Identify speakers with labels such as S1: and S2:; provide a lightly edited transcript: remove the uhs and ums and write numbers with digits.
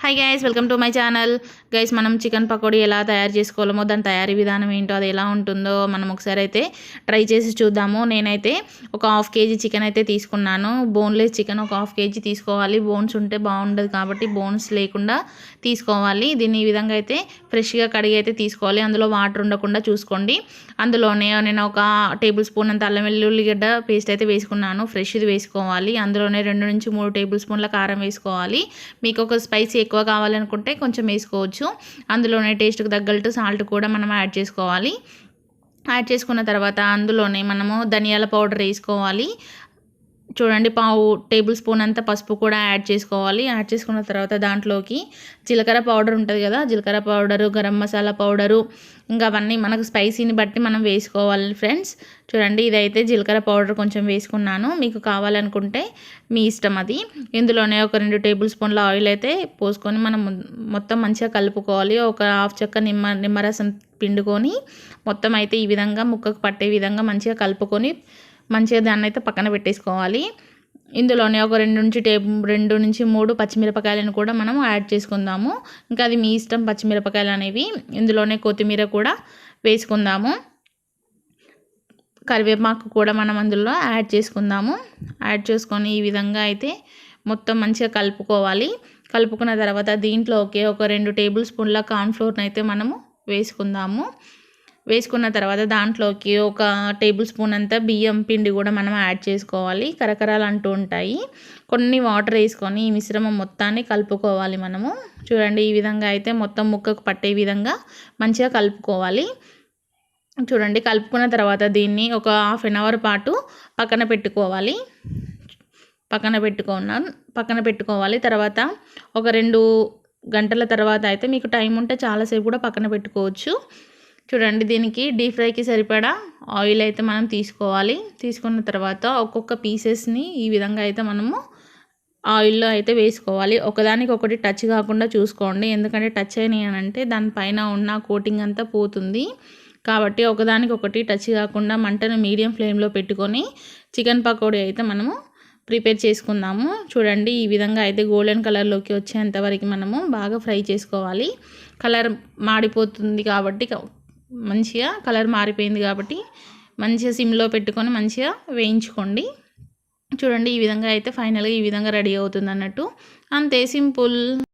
S1: Hi guys, welcome to my channel. Guys, మనం chicken pakodi ఎలా తయారు చేసుకోవాలో, దాని తయారీ విధానం ఏంటో, అది ఎలా ఉంటుందో మనం ఒకసారి అయితే ట్రై చేసి చూద్దాము. నేనైతే ఒక హాఫ్ కేజీ చికెన్ అయితే తీసుకున్నాను. బోన్లెస్ చికెన్ ఒక హాఫ్ కేజీ తీసుకోవాలి. బోన్స్ ఉంటే బాగుండదు కాబట్టి బోన్స్ లేకుండా తీసుకోవాలి. దీన్ని ఈ విధంగా అయితే ఫ్రెష్గా కడిగి అయితే తీసుకోవాలి. అందులో వాటర్ ఉండకుండా చూసుకోండి. అందులోనే నేను ఒక టేబుల్ స్పూన్ అంత అల్లం వెల్లుల్లిగడ్డ పేస్ట్ అయితే వేసుకున్నాను. ఫ్రెష్ది వేసుకోవాలి. అందులోనే 2 నుంచి 3 టేబుల్ స్పూన్ల కారం వేసుకోవాలి. మీకు ఒక స్పైసీ ఎక్కువ కావాలనుకుంటే కొంచెం వేసుకోవచ్చు. అందులోనే టేస్ట్కి తగ్గట్టు సాల్ట్ కూడా మనం యాడ్ చేసుకోవాలి. యాడ్ చేసుకున్న తర్వాత అందులోనే మనము ధనియాల పౌడర్ వేసుకోవాలి. చూడండి, పావు టేబుల్ స్పూన్ అంత పసుపు కూడా యాడ్ చేసుకోవాలి. యాడ్ చేసుకున్న తర్వాత దాంట్లోకి జీలకర్ర పౌడర్ ఉంటుంది కదా, జీలకర్ర పౌడరు, గరం మసాలా పౌడరు, ఇంకా అవన్నీ మనకు స్పైసీని బట్టి మనం వేసుకోవాలి ఫ్రెండ్స్. చూడండి, ఇదైతే జీలకర్ర పౌడర్ కొంచెం వేసుకున్నాను. మీకు కావాలనుకుంటే మీ ఇష్టం అది. ఇందులోనే ఒక 2 టేబుల్ స్పూన్ల ఆయిల్ అయితే పోసుకొని మనం మొత్తం మంచిగా కలుపుకోవాలి. ఒక హాఫ్ చెక్క నిమ్మరసం పిండుకొని మొత్తం అయితే ఈ విధంగా ముక్కకు పట్టే విధంగా మంచిగా కలుపుకొని మంచిగా దాన్ని అయితే పక్కన పెట్టేసుకోవాలి. ఇందులోనే ఒక 2 నుంచి 3 పచ్చిమిరపకాయలను కూడా మనం యాడ్ చేసుకుందాము. ఇంకా అది మీ ఇష్టం, పచ్చిమిరపకాయలు అనేవి. ఇందులోనే కొత్తిమీర కూడా వేసుకుందాము. కరివేపాకు కూడా మనం అందులో యాడ్ చేసుకుందాము. యాడ్ చేసుకొని ఈ విధంగా అయితే మొత్తం మంచిగా కలుపుకోవాలి. కలుపుకున్న తర్వాత దీంట్లోకి ఒక 2 టేబుల్ స్పూన్ల కార్న్ఫ్లోర్ని అయితే మనము వేసుకుందాము. వేసుకున్న తర్వాత దాంట్లోకి ఒక టేబుల్ స్పూన్ అంతా బియ్యం పిండి కూడా మనం యాడ్ చేసుకోవాలి. కరకరాలు అంటూ ఉంటాయి. కొన్ని వాటర్ వేసుకొని ఈ మిశ్రమం మొత్తాన్ని కలుపుకోవాలి మనము. చూడండి, ఈ విధంగా అయితే మొత్తం ముక్కకు పట్టే విధంగా మంచిగా కలుపుకోవాలి. చూడండి, కలుపుకున్న తర్వాత దీన్ని ఒక హాఫ్ అన్ అవర్ పాటు పక్కన పెట్టుకోవాలి. తర్వాత ఒక 2 గంటల తర్వాత అయితే మీకు టైం ఉంటే చాలాసేపు కూడా పక్కన పెట్టుకోవచ్చు. చూడండి, దీనికి డీప్ ఫ్రైకి సరిపడా ఆయిల్ అయితే మనం తీసుకోవాలి. తీసుకున్న తర్వాత ఒక్కొక్క పీసెస్ని ఈ విధంగా అయితే మనము ఆయిల్లో అయితే వేసుకోవాలి. ఒకదానికొకటి టచ్ కాకుండా చూసుకోండి. ఎందుకంటే టచ్ అయినాయి అని అంటే దానిపైన ఉన్న కోటింగ్ అంతా పోతుంది. కాబట్టి ఒకదానికొకటి టచ్ కాకుండా మంటను మీడియం ఫ్లేమ్లో పెట్టుకొని చికెన్ పకోడీ అయితే మనము ప్రిపేర్ చేసుకుందాము. చూడండి, ఈ విధంగా అయితే గోల్డెన్ కలర్లోకి వచ్చేంతవరకు మనము బాగా ఫ్రై చేసుకోవాలి. కలర్ మాడిపోతుంది కాబట్టి, మంచిగా కలర్ మారిపోయింది కాబట్టి మంచిగా సిమ్లో పెట్టుకొని మంచిగా వేయించుకోండి. చూడండి, ఈ విధంగా అయితే ఫైనల్గా ఈ విధంగా రెడీ అవుతుంది అన్నట్టు. అంతే, సింపుల్.